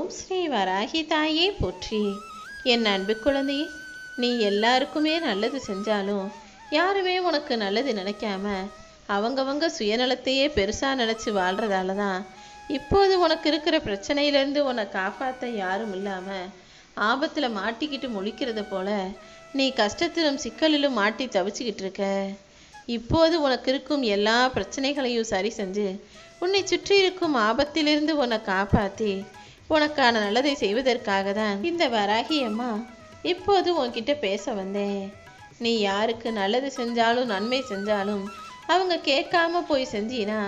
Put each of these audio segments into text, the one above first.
ஓம் ஸ்ரீ வராகி தாயே போற்றி. என் அன்பு குழந்தையே, நீ எல்லாருக்குமே நல்லது செஞ்சாலும் யாருமே உனக்கு நல்லது நினைக்காம அவங்கவங்க சுயநலத்தையே பெருசாக நினச்சி வாழ்கிறதால தான் இப்போது உனக்கு இருக்கிற பிரச்சனையிலேருந்து உன்னை காப்பாற்ற யாரும் இல்லாமல் ஆபத்தில் மாட்டிக்கிட்டு முழிக்கிறத போல நீ கஷ்டத்திலும் சிக்கலிலும் மாட்டி தவிச்சிக்கிட்டு இருக்க. இப்போது உனக்கு இருக்கும் எல்லா பிரச்சனைகளையும் சரி செஞ்சு உன்னை சுற்றி இருக்கும் ஆபத்திலிருந்து உன்னை காப்பாற்றி உனக்கான நல்லதை செய்வதற்காக தான் இந்த வராகி அம்மா இப்போது உன்கிட்ட பேச வந்தேன். நீ யாருக்கு நல்லது செஞ்சாலும் நன்மை செஞ்சாலும் அவங்க கேட்காம போய் செஞ்சினா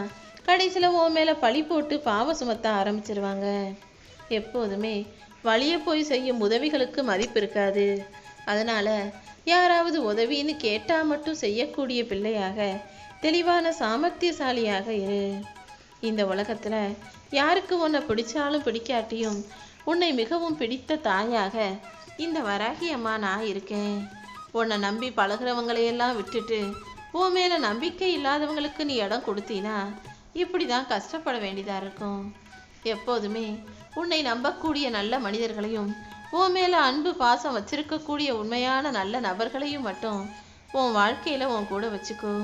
கடைசியில் உன் மேலே பழி போட்டு பாவம் சுமத்த ஆரம்பிச்சிருவாங்க. எப்போதுமே வழிய போய் செய்யும் உதவிகளுக்கு மதிப்பு இருக்காது. அதனால் யாராவது உதவின்னு கேட்டால் மட்டும் செய்யக்கூடிய பிள்ளையாக தெளிவான சாமர்த்தியசாலியாக இரு. இந்த உலகத்தில் யாருக்கு உன்னை பிடிச்சாலும் பிடிக்காட்டியும் உன்னை மிகவும் பிடித்த தாயாக இந்த வராகி அம்மா நான் இருக்கேன். உன்னை நம்பி பழகிறவங்களையெல்லாம் விட்டுட்டு உன் மேலே நம்பிக்கை இல்லாதவங்களுக்கு நீ இடம் கொடுத்தீனா இப்படி தான் கஷ்டப்பட வேண்டியதாக இருக்கும். எப்போதுமே உன்னை நம்பக்கூடிய நல்ல மனிதர்களையும் உன் மேலே அன்பு பாசம் வச்சிருக்கக்கூடிய உண்மையான நல்ல நபர்களையும் மட்டும் உன் வாழ்க்கையில் உன் கூட வச்சுக்கோ.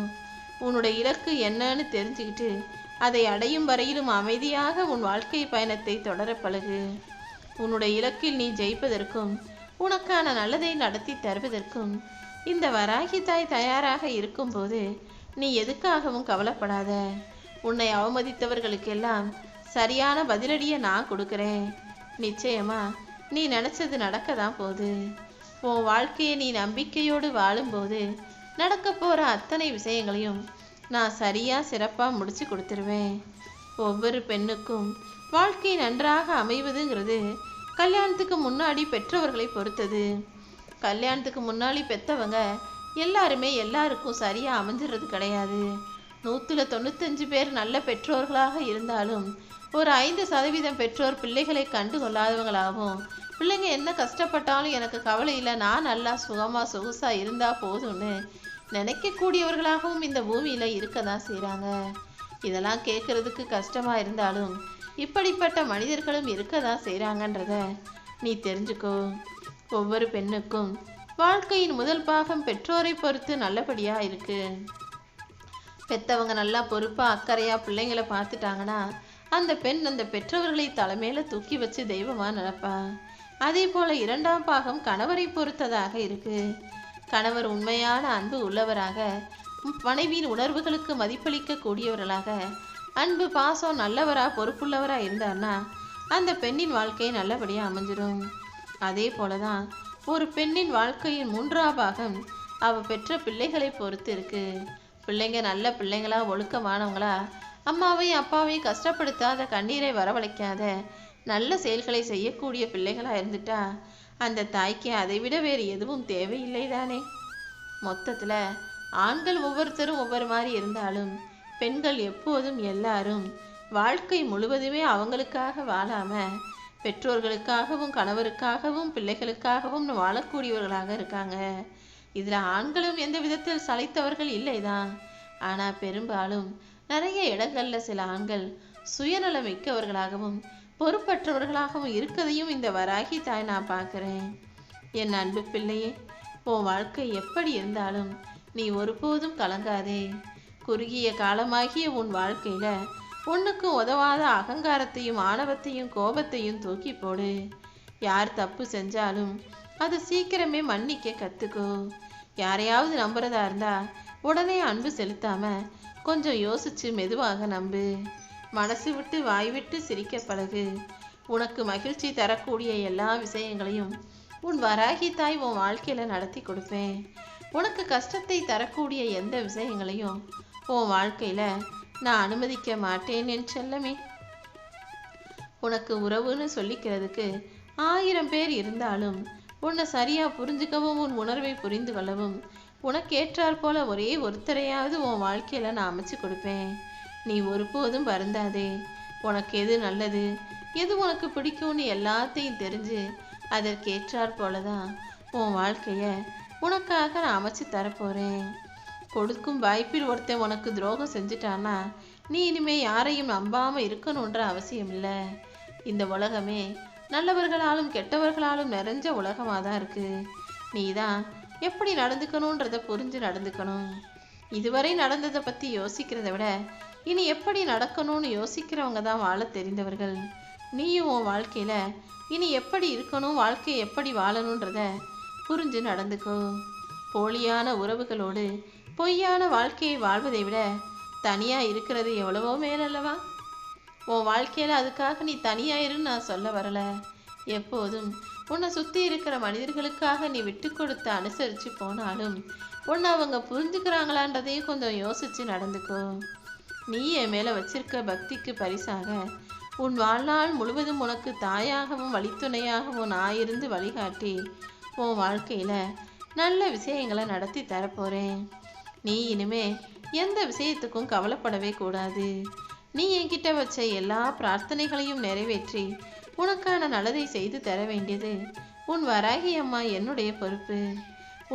உன்னுடைய இலக்கு என்னன்னு தெரிஞ்சுக்கிட்டு அதை அடையும் வரையிலும் அமைதியாக உன் வாழ்க்கை பயணத்தை தொடர பழகு. உன்னுடைய இலக்கில் நீ ஜெயிப்பதற்கும் உனக்கான நல்லதை நடத்தி தருவதற்கும் இந்த வராகி தாய் தயாராக இருக்கும்போது நீ எதுக்காகவும் கவலைப்படாத. உன்னை அவமதித்தவர்களுக்கெல்லாம் சரியான பதிலடியை நான் கொடுக்குறேன். நிச்சயமா நீ நினச்சது நடக்க தான் போகுது. உன் வாழ்க்கையை நீ நம்பிக்கையோடு வாழும்போது நடக்க போகிற அத்தனை விஷயங்களையும் நான் சரியாக சிறப்பாக முடிச்சு கொடுத்துருவேன். ஒவ்வொரு பெண்ணுக்கும் வாழ்க்கை நன்றாக அமைவதுங்கிறது கல்யாணத்துக்கு முன்னாடி பெற்றவர்களை பொறுத்தது. கல்யாணத்துக்கு முன்னாடி பெற்றவங்க எல்லாருமே எல்லாருக்கும் சரியாக அமைஞ்சிடுறது கிடையாது. 195 பேர் நல்ல பெற்றோர்களாக இருந்தாலும் ஒரு 5% பெற்றோர் பிள்ளைகளை கண்டு கொள்ளாதவங்களாகவும் பிள்ளைங்க என்ன கஷ்டப்பட்டாலும் எனக்கு கவலை இல்லை, நான் நல்லா சுகமாக சொகுசாக இருந்தால் போதும்னு நினைக்கக்கூடியவர்களாகவும் இந்த பூமியில் இருக்க தான் செய்கிறாங்க. இதெல்லாம் கேட்குறதுக்கு கஷ்டமாக இருந்தாலும் இப்படிப்பட்ட மனிதர்களும் இருக்க தான் செய்கிறாங்கன்றத நீ தெரிஞ்சுக்கோ. ஒவ்வொரு பெண்ணுக்கும் வாழ்க்கையின் முதல் பாகம் பெற்றோரை பொறுத்து நல்லபடியாக இருக்கு. பெற்றவங்க நல்லா பொறுப்பாக அக்கறையாக பிள்ளைங்களை பார்த்துட்டாங்கன்னா அந்த பெண் அந்த பெற்றவர்களை தலைமையில தூக்கி வச்சு தெய்வமாக நினைப்பா. அதே போல் இரண்டாம் பாகம் கணவரை பொறுத்ததாக இருக்கு. கணவர் உண்மையான அன்பு உள்ளவராக, மனைவியின் உணர்வுகளுக்கு மதிப்பளிக்க கூடியவர்களாக, அன்பு பாசம் நல்லவராக பொறுப்புள்ளவராக இருந்தார்னா அந்த பெண்ணின் வாழ்க்கை நல்லபடியாக அமைஞ்சிடும். அதே போல தான் ஒரு பெண்ணின் வாழ்க்கையின் 3ஆம் பாகம் அவள் பெற்ற பிள்ளைகளை பொறுத்து இருக்கு. பிள்ளைங்க நல்ல பிள்ளைங்களா, ஒழுக்கமானவங்களா, அம்மாவையும் அப்பாவையும் கஷ்டப்படுத்தாத, கண்ணீரை வரவழைக்காத, நல்ல செயல்களை செய்யக்கூடிய பிள்ளைகளாக இருந்துட்டா அந்த தாய்க்கு அதை விட வேறு எதுவும் தேவையில்லை தானே. மொத்தத்தில் ஆண்கள் ஒவ்வொருத்தரும் ஒவ்வொரு மாதிரி இருந்தாலும் பெண்கள் எப்போதும் எல்லாரும் வாழ்க்கை முழுவதுமே அவங்களுக்காக வாழாமல் பெற்றோர்களுக்காகவும் கணவருக்காகவும் பிள்ளைகளுக்காகவும் வாழக்கூடியவர்களாக இருக்காங்க. இதில் ஆண்களும் எந்த விதத்தில் சளைத்தவர்கள் இல்லை தான். ஆனால் பெரும்பாலும் நிறைய இடங்களில் சில ஆண்கள் சுயநலம் மிக்கவர்களாகவும் பொறுப்பற்றவர்களாகவும் இருக்கதையும் இந்த வராகி தாய் நான் பார்க்குறேன். என் அன்பு பிள்ளையே, உன் வாழ்க்கை எப்படி இருந்தாலும் நீ ஒருபோதும் கலங்காதே. குறுகிய காலமாகிய உன் வாழ்க்கையில் ஒன்றுக்கும் உதவாத அகங்காரத்தையும் ஆணவத்தையும் கோபத்தையும் தூக்கி போடு. யார் தப்பு செஞ்சாலும் அது சீக்கிரமே மன்னிக்க கற்றுக்கோ. யாரையாவது நம்புறதா இருந்தால் உடனே அன்பு செலுத்தாமல் கொஞ்சம் யோசித்து மெதுவாக நம்பு. மனசு விட்டு வாய் விட்டு சிரிக்க பழகு. உனக்கு மகிழ்ச்சி தரக்கூடிய எல்லா விஷயங்களையும் உன் வராகி தாய் உன் வாழ்க்கையில் நடத்தி கொடுப்பேன். உனக்கு கஷ்டத்தை தரக்கூடிய எந்த விஷயங்களையும் உன் வாழ்க்கையில் நான் அனுமதிக்க மாட்டேன் என் செல்லமே. உனக்கு உறவுன்னு சொல்லிக்கிறதுக்கு 1000 பேர் இருந்தாலும் உன்னை சரியாக புரிஞ்சுக்கவும் உன் உணர்வை புரிந்து கொள்ளவும் உனக்கேற்றாற் போல ஒரே ஒருத்தரையாவது உன் வாழ்க்கையில் நான் அமைச்சு கொடுப்பேன். நீ ஒருபோதும் வருந்தாதே. உனக்கு எது நல்லது, எது உனக்கு பிடிக்கும்னு எல்லாத்தையும் தெரிஞ்சு அதற்கேற்றாற் போல தான் உன் வாழ்க்கையை உனக்காக நான் அமைச்சு தரப்போகிறேன். கொடுக்கும் வாய்ப்பில் ஒருத்தன் உனக்கு துரோகம் செஞ்சுட்டான்னா நீ இனிமே யாரையும் நம்பாமல் இருக்கணுன்ற அவசியம் இல்லை. இந்த உலகமே நல்லவர்களாலும் கெட்டவர்களாலும் நிறைஞ்ச உலகமாக தான் இருக்கு. நீ தான் எப்படி நடந்துக்கணுன்றத புரிஞ்சு நடந்துக்கணும். இதுவரை நடந்ததை பற்றி யோசிக்கிறத விட இனி எப்படி நடக்கணும்னு யோசிக்கிறவங்க தான் வாழ தெரிந்தவர்கள். நீயும் உன் வாழ்க்கையில் இனி எப்படி இருக்கணும், வாழ்க்கையை எப்படி வாழணுன்றத புரிஞ்சு நடந்துக்கோ. போலியான உறவுகளோடு பொய்யான வாழ்க்கையை வாழ்வதை விட தனியாக இருக்கிறது எவ்வளவோ மேலல்லவா? உன் வாழ்க்கையில் அதுக்காக நீ தனியாயிருன்னு நான் சொல்ல வரல. எப்போதும் உன்னை சுற்றி இருக்கிற மனிதர்களுக்காக நீ விட்டு கொடுத்து அனுசரித்து போனாலும் உன்னை அவங்க புரிஞ்சுக்கிறாங்களான்றதையும் கொஞ்சம் யோசித்து நடந்துக்கோ. நீ என் மேலே வச்சிருக்க பக்திக்கு பரிசாக உன் வாழ்நாள் முழுவதும் உனக்கு தாயாகவும் வழித்துணையாகவும் நான் இருந்து வழிகாட்டி உன் வாழ்க்கையில் நல்ல விஷயங்களை நடத்தி தரப்போகிறேன். நீ இனிமே எந்த விஷயத்துக்கும் கவலைப்படவே கூடாது. நீ என்கிட்ட வச்ச எல்லா பிரார்த்தனைகளையும் நிறைவேற்றி உனக்கான நல்லதை செய்து தர வேண்டியது உன் வராகி அம்மா என்னுடைய பொறுப்பு.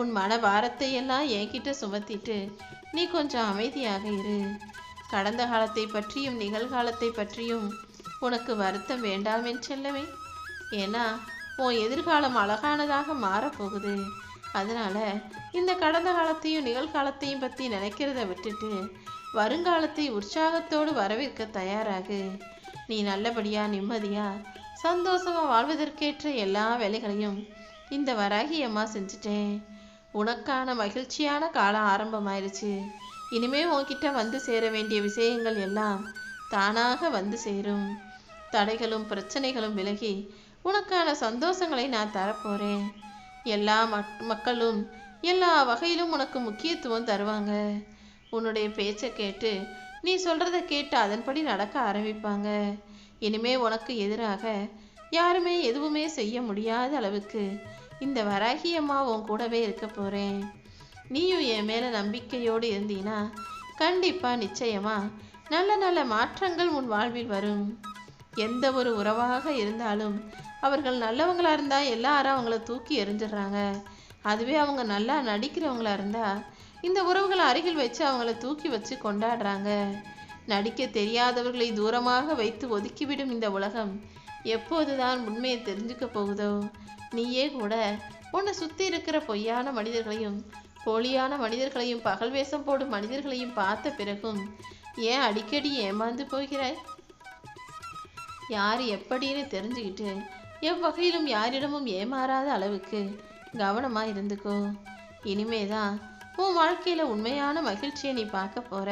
உன் மன பாரத்தை எல்லாம் என்கிட்ட சுமத்திட்டு நீ கொஞ்சம் அமைதியாக இரு. கடந்த காலத்தை பற்றியும் நிகழ்காலத்தை பற்றியும் உனக்கு வருத்தம் வேண்டாம் என்று செல்லவே. ஏன்னா உன் எதிர்காலம் அழகானதாக மாறப்போகுது. அதனால இந்த கடந்த காலத்தையும் நிகழ்காலத்தையும் பற்றி நினைக்கிறத விட்டுட்டு வருங்காலத்தை உற்சாகத்தோடு வரவேற்க தயாராகு. நீ நல்லபடியா நிம்மதியா சந்தோஷமா வாழ்வதற்கேற்ற எல்லா வேலைகளையும் இந்த வராகி அம்மா செஞ்சுட்டேன். உனக்கான மகிழ்ச்சியான காலம் ஆரம்பமாயிருச்சு. இனிமே உன்கிட்ட வந்து சேர வேண்டிய விஷயங்கள் எல்லாம் தானாக வந்து சேரும். தடைகளும் பிரச்சனைகளும் விலகி உனக்கான சந்தோஷங்களை நான் தரப்போறேன். எல்லா மக்களும் எல்லா வகையிலும் உனக்கு முக்கியத்துவம் தருவாங்க. உன்னுடைய பேச்சை கேட்டு நீ சொல்றத கேட்டு அதன்படி நடக்க ஆரம்பிப்பாங்க. இனிமே உனக்கு எதிராக யாருமே எதுவுமே செய்ய முடியாத அளவுக்கு இந்த வராகி அம்மா உன் கூடவே இருக்க போறேன். நீயும் என் மேல நம்பிக்கையோடு இருந்தீனா கண்டிப்பா நிச்சயமா நல்ல நல்ல மாற்றங்கள் உன் வாழ்வில் வரும். எந்த ஒரு உறவாக இருந்தாலும் அவர்கள் நல்லவங்களா இருந்தா எல்லாரும் அவங்கள தூக்கி எறிஞ்சிடுறாங்க. அதுவே அவங்க நல்லா நடிக்கிறவங்களா இருந்தா இந்த உறவுகளை அருகில் வச்சு அவங்கள தூக்கி வச்சு கொண்டாடுறாங்க. நடிக்க தெரியாதவர்களை தூரமாக வைத்து ஒதுக்கிவிடும் இந்த உலகம் எப்போதுதான் உண்மையை தெரிஞ்சுக்க போகுதோ? நீயே கூட உன்னை சுற்றி இருக்கிற பொய்யான மனிதர்களையும் போலியான மனிதர்களையும் பகல் வேஷம் போடும் மனிதர்களையும் பார்த்த பிறகும் ஏன் அடிக்கடி ஏமாந்து போகிறாய்? யார் எப்படின்னு தெரிஞ்சுக்கிட்டு எவ்வகையிலும் யாரிடமும் ஏமாறாத அளவுக்கு கவனமா இருந்துக்கோ. இனிமேதான் உன் வாழ்க்கையில உண்மையான மகிழ்ச்சியை நீ பார்க்க போற.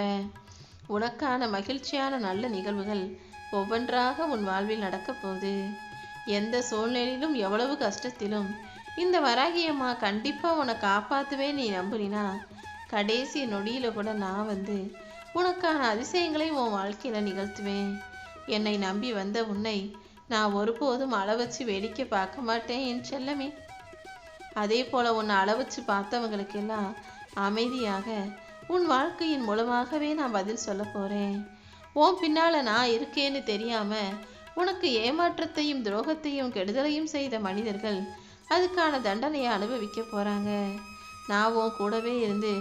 உனக்கான மகிழ்ச்சியான நல்ல நிகழ்வுகள் ஒவ்வொன்றாக உன் வாழ்வில் நடக்க போகுது. எந்த சூழ்நிலையிலும் எவ்வளவு கஷ்டத்திலும் இந்த வராகி அம்மா கண்டிப்பா உன்னை காப்பாத்துவே நீ நம்புனா கடைசி நொடியில கூட நான் வந்து உனக்கான அதிசயங்களை உன் வாழ்க்கையில நிகழ்த்துவேன். என்னை நம்பி வந்த உன்னை நான் ஒருபோதும் அளவச்சு வேடிக்கை பார்க்க மாட்டேன் என் செல்லமே. அதே போல உன்னை அளவச்சு பார்த்தவங்களுக்கெல்லாம் அமைதியாக உன் வாழ்க்கையின் மூலமாகவே நான் பதில் சொல்ல போறேன். உன் பின்னால நான் இருக்கேன்னு தெரியாம உனக்கு ஏமாற்றத்தையும் துரோகத்தையும் கெடுதலையும் செய்த மனிதர்கள் அதுக்கான தண்டனையை அனுபவிக்க போறாங்க. நான் உன் கூடவே இருந்து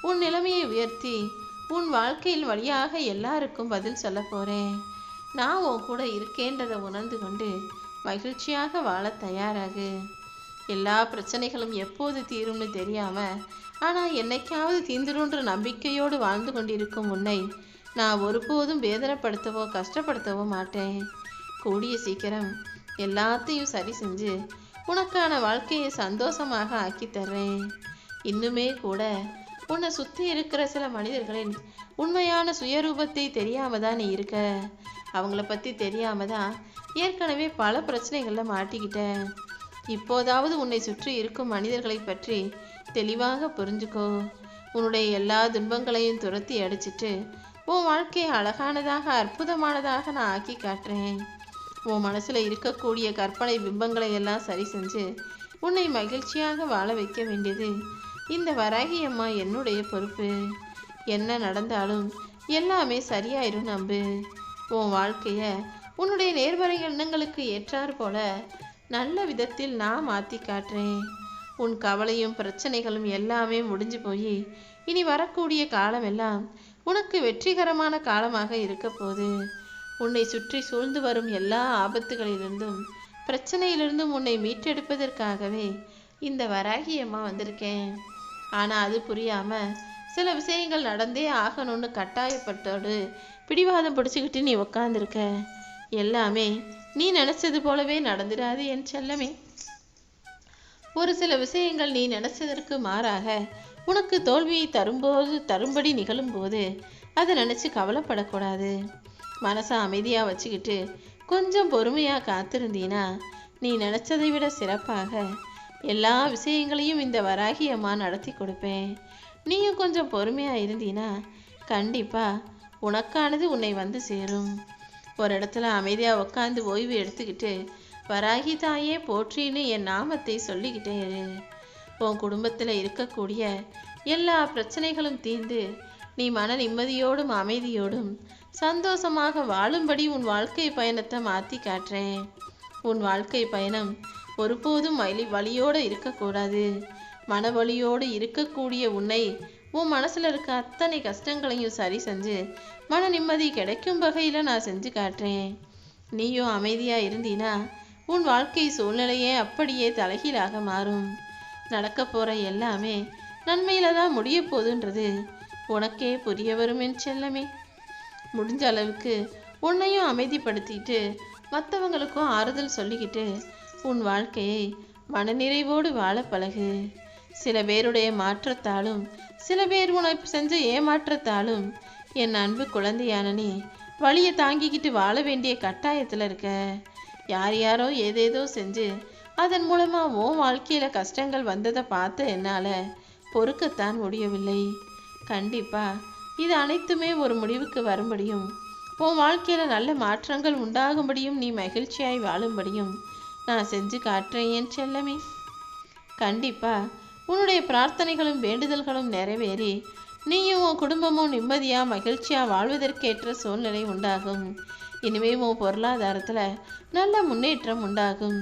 உன் நிலைமையை உயர்த்தி உன் வாழ்க்கையில் வழியாக எல்லாருக்கும் பதில் சொல்ல போறேன். நான் உன் கூட இருக்கேன்றதை உணர்ந்து கொண்டு மகிழ்ச்சியாக வாழ தயாராகு. எல்லா பிரச்சனைகளும் எப்போது தீரும்னு தெரியாம ஆனா என்னைக்காவது தீந்துருன்ற நம்பிக்கையோடு வாழ்ந்து கொண்டிருக்கும் உன்னை நான் ஒருபோதும் வேதனைப்படுத்தவோ கஷ்டப்படுத்தவோ மாட்டேன். கூடிய சீக்கிரம் எல்லாத்தையும் சரி செஞ்சு உனக்கான வாழ்க்கையை சந்தோஷமாக ஆக்கி தர்றேன். இன்னுமே கூட உன்னை சுற்றி இருக்கிற சில மனிதர்களின் உண்மையான சுயரூபத்தை தெரியாம தான் நீ இருக்க. அவங்கள பற்றி தெரியாம தான் ஏற்கனவே பல பிரச்சனைகளில் மாட்டிக்கிட்ட. இப்போதாவது உன்னை சுற்றி இருக்கும் மனிதர்களை பற்றி தெளிவாக புரிஞ்சுக்கோ. உன்னுடைய எல்லா துன்பங்களையும் துரத்தி அடிச்சிட்டு உன் வாழ்க்கையை அழகானதாக அற்புதமானதாக நான் ஆக்கி காட்டுறேன். உன் மனசுல இருக்கக்கூடிய கற்பனை பிம்பங்களை எல்லாம் சரி செஞ்சு உன்னை மகிழ்ச்சியாக வாழ வைக்க வேண்டியது இந்த வராகி அம்மா என்னுடைய பொறுப்பு. என்ன நடந்தாலும் எல்லாமே சரியாயிரும் நம்பு. உன் வாழ்க்கைய உன்னுடைய நேர்மறை எண்ணங்களுக்கு ஏற்றாறு போல நல்ல விதத்தில் நான் மாற்றி காட்டுறேன். உன் கவலையும் பிரச்சனைகளும் எல்லாமே முடிஞ்சு போய் இனி வரக்கூடிய காலம் எல்லாம் உனக்கு வெற்றிகரமான காலமாக இருக்க போகுது. உன்னை சுற்றி சூழ்ந்து வரும் எல்லா ஆபத்துகளிலிருந்தும் பிரச்சனையிலிருந்து உன்னை மீட்டெடுப்பதற்காகவே இந்த வராகி அம்மா வந்திருக்கேன். ஆனால் அது புரியாமல் சில விஷயங்கள் நடந்தே ஆகணும்னு கட்டாயப்பட்டோடு பிடிவாதம் பிடிச்சிக்கிட்டு நீ உக்காந்துருக்க. எல்லாமே நீ நினச்சது போலவே நடந்துடாது என் செல்லமே. ஒரு சில விஷயங்கள் நீ நினச்சதற்கு மாறாக உனக்கு தோல்வியை தரும்படி நிகழும்போது அதை நினச்சி கவலைப்படக்கூடாது. மனசை அமைதியாக வச்சுக்கிட்டு கொஞ்சம் பொறுமையாக காத்திருந்தீனா நீ நினச்சதை விட சிறப்பாக எல்லா விஷயங்களையும் இந்த வராகி அம்மா நடத்தி கொடுப்பேன். நீயும் கொஞ்சம் பொறுமையாக இருந்தீனா கண்டிப்பாக உனக்கானது உன்னை வந்து சேரும். ஒரு இடத்துல அமைதியாக உட்காந்து ஓய்வு எடுத்துக்கிட்டு வராகி தாயே போற்றின்னு என் நாமத்தை சொல்லிக்கிட்டே இரு. உன் குடும்பத்தில் இருக்கக்கூடிய எல்லா பிரச்சனைகளும் தீர்ந்து நீ மன நிம்மதியோடும் அமைதியோடும் சந்தோஷமாக வாழும்படி உன் வாழ்க்கை பயணத்தை மாற்றி காட்டுறேன். உன் வாழ்க்கை பயணம் ஒருபோதும் வலியோடு இருக்கக்கூடாது. மன வலியோடு இருக்கக்கூடிய உன்னை உன் மனசில் இருக்க அத்தனை கஷ்டங்களையும் சரி செஞ்சு மன நிம்மதி கிடைக்கும் வகையில் நான் செஞ்சு காட்டுறேன். நீயும் அமைதியாக இருந்தீனா உன் வாழ்க்கை சூழ்நிலையே அப்படியே தலைகீழாக மாறும். நடக்க போகிற எல்லாமே நன்மையில் தான் முடிய போகுதுன்றது உனக்கே புரிய வரும் என் செல்லமே. முடிஞ்ச அளவுக்கு உன்னையும் அமைதிப்படுத்திட்டு மற்றவங்களுக்கும் ஆறுதல் சொல்லிக்கிட்டு உன் வாழ்க்கையை மனநிறைவோடு வாழ பழகு. சில பேருடைய மாற்றத்தாலும் சில பேர் உனக்கு செஞ்ச ஏமாற்றத்தாலும் என் அன்பு குழந்தையான நீ வலியை தாங்கிக்கிட்டு வாழ வேண்டிய கட்டாயத்தில் இருக்க. யாரோ ஏதேதோ செஞ்சு அதன் மூலமாக உன் வாழ்க்கையில் கஷ்டங்கள் வந்ததை பார்த்து என்னால் பொறுக்கத்தான் முடியவில்லை. கண்டிப்பாக இது அனைத்துமே ஒரு முடிவுக்கு வரும்படியும் உன் வாழ்க்கையில் நல்ல மாற்றங்கள் உண்டாகும்படியும் நீ மகிழ்ச்சியாய் வாழும்படியும் நான் செஞ்சு காட்டுறேன் என் செல்லமே. கண்டிப்பாக உன்னுடைய பிரார்த்தனைகளும் வேண்டுதல்களும் நிறைவேறி நீயும் உன் குடும்பமும் நிம்மதியாக மகிழ்ச்சியாக வாழ்வதற்கேற்ற சூழ்நிலை உண்டாகும். இனிமே உன் பொருளாதாரத்தில் நல்ல முன்னேற்றம் உண்டாகும்.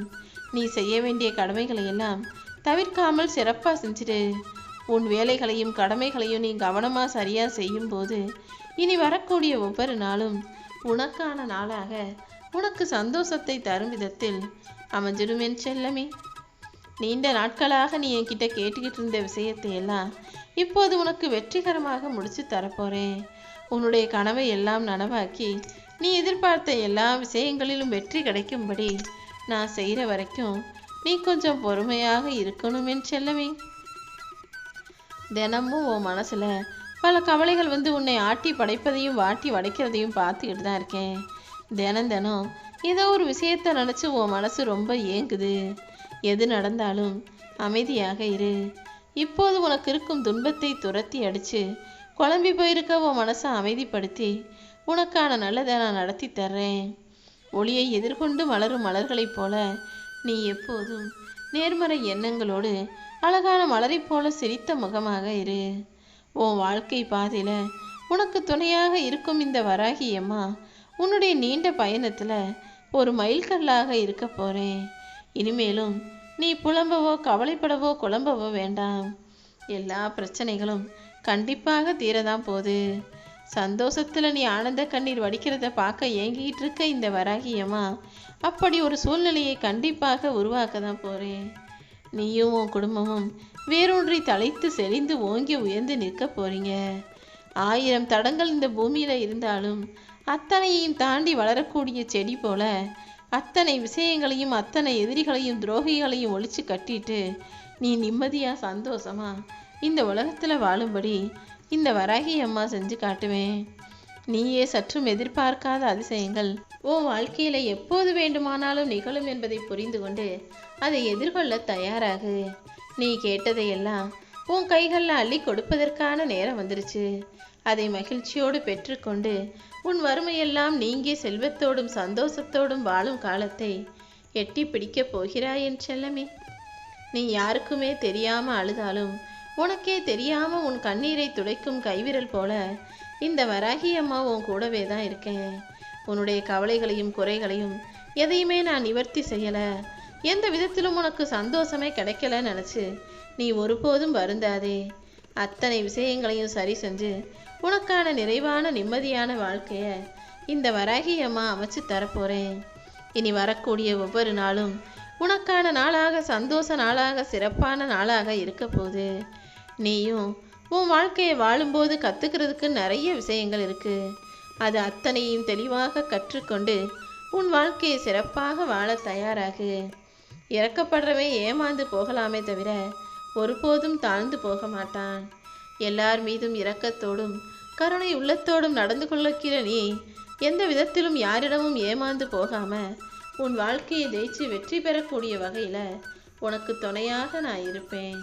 நீ செய்ய வேண்டிய கடமைகளை எல்லாம் தவிர்க்காமல் சிறப்பாக செஞ்சிடு. உன் வேலைகளையும் கடமைகளையும் நீ கவனமாக சரியாக செய்யும்போது இனி வரக்கூடிய ஒவ்வொரு நாளும் உனக்கான நாளாக உனக்கு சந்தோஷத்தை தரும் விதத்தில் அமைஞ்சிடும் என் செல்லமே. நீண்ட நாட்களாக நீ என்கிட்ட கேட்டுக்கிட்டு இருந்த விஷயத்தை எல்லாம் இப்போது உனக்கு வெற்றிகரமாக முடிச்சு தரப்போகிறேன். உன்னுடைய கனவை எல்லாம் நனவாக்கி நீ எதிர்பார்த்த எல்லா விஷயங்களிலும் வெற்றி கிடைக்கும்படி நான் செய்கிற வரைக்கும் நீ கொஞ்சம் பொறுமையாக இருக்கணும் என் செல்லமே. தினமும் உன் மனசில் பல கவலைகள் வந்து உன்னை ஆட்டி படைப்பதையும் வாட்டி வடைக்கிறதையும் பார்த்துக்கிட்டு தான் இருக்கேன். தினம் ஏதோ ஒரு விஷயத்தை நினச்சி உன் மனசு ரொம்ப ஏங்குது. எது நடந்தாலும் அமைதியாக இரு. இப்போது உனக்கு இருக்கும் துன்பத்தை துரத்தி அடித்து குழம்பி போயிருக்க உன் மனசை அமைதிப்படுத்தி உனக்கான நல்லதை நான் நடத்தி தர்றேன். ஒளியை எதிர்கொண்டு மலரும் மலர்களைப் போல நீ எப்போதும் நேர்மறை எண்ணங்களோடு அழகான மலரைப் போல சிரித்த முகமாக இரு. உன் வாழ்க்கை பாதையில் உனக்கு துணையாக இருக்கும் இந்த வராகி அம்மா உன்னுடைய நீண்ட பயணத்தில் ஒரு மைல்கல்லாக இருக்க போகிறேன். இனிமேலும் நீ புலம்பவோ கவலைப்படவோ குழம்பவோ வேண்டாம். எல்லா பிரச்சனைகளும் கண்டிப்பாக தீரதான் போகுது. சந்தோஷத்தில் நீ ஆனந்த கண்ணீர் வடிக்கிறத பார்க்க ஏங்கிக்கிட்டு இருக்க இந்த வராகி அம்மா அப்படி ஒரு சூழ்நிலையை கண்டிப்பாக உருவாக்க தான் போகிறேன். நீயும் உன் குடும்பமும் வேரூன்றி தலைத்து செழிந்து ஓங்கி உயர்ந்து நிற்க போறீங்க. 1000 தடங்கள் இந்த பூமியில் இருந்தாலும் அத்தனையையும் தாண்டி வளரக்கூடிய செடி போல அத்தனை விஷயங்களையும் அத்தனை எதிரிகளையும் துரோகிகளையும் ஒழிச்சு கட்டிட்டு நீ நிம்மதியாக சந்தோஷமா இந்த உலகத்தில் வாழும்படி இந்த வராகி அம்மா செஞ்சு காட்டுவேன். நீயே சற்றும் எதிர்பார்க்காத அதிசயங்கள் உன் வாழ்க்கையில் எப்போது வேண்டுமானாலும் நிகழும் என்பதை புரிந்து கொண்டு அதை எதிர்கொள்ள தயாராகு. நீ கேட்டதையெல்லாம் உன் கைகளில் அள்ளி கொடுப்பதற்கான நேரம் வந்துருச்சு. அதை மகிழ்ச்சியோடு பெற்றுக்கொண்டு உன் வறுமையெல்லாம் நீங்கி செல்வத்தோடும் சந்தோஷத்தோடும் வாழும் காலத்தை எட்டி பிடிக்கப் போகிறாய் என் செல்லமே. நீ யாருக்குமே தெரியாமல் அழுதாலும் உனக்கே தெரியாமல் உன் கண்ணீரை துடைக்கும் கைவிரல் போல இந்த வராகி அம்மா உன் கூடவே தான் இருக்கேன். உன்னுடைய கவலைகளையும் குறைகளையும் எதையுமே நான் நிவர்த்தி செய்யலை, எந்த விதத்திலும் உனக்கு சந்தோஷமே கிடைக்கல நினச்சி நீ ஒருபோதும் வருந்தாதே. அத்தனை விஷயங்களையும் சரி செஞ்சு உனக்கான நிறைவான நிம்மதியான வாழ்க்கையை இந்த வராகி அம்மா அமைச்சு தரப்போகிறேன். இனி வரக்கூடிய ஒவ்வொரு நாளும் உனக்கான நாளாக, சந்தோஷ நாளாக, சிறப்பான நாளாக இருக்க போகுது. நீயும் உன் வாழ்க்கையை வாழும்போது கற்றுக்கிறதுக்கு நிறைய விஷயங்கள் இருக்குது. அது அத்தனையும் தெளிவாக கற்றுக்கொண்டு உன் வாழ்க்கையை சிறப்பாக வாழ தயாராகு. இறக்கப்படுறவன் ஏமாந்து போகலாமே தவிர ஒருபோதும் தாழ்ந்து போக மாட்டான். எல்லார் மீதும் இரக்கத்தோடும் கருணை உள்ளத்தோடும் நடந்து கொள்ளுகிற நீ எந்த விதத்திலும் யாரிடமும் ஏமாந்து போகாம உன் வாழ்க்கையை ஜெயிச்சு வெற்றி பெறக்கூடிய வகையில் உனக்கு துணையாக நான் இருப்பேன்.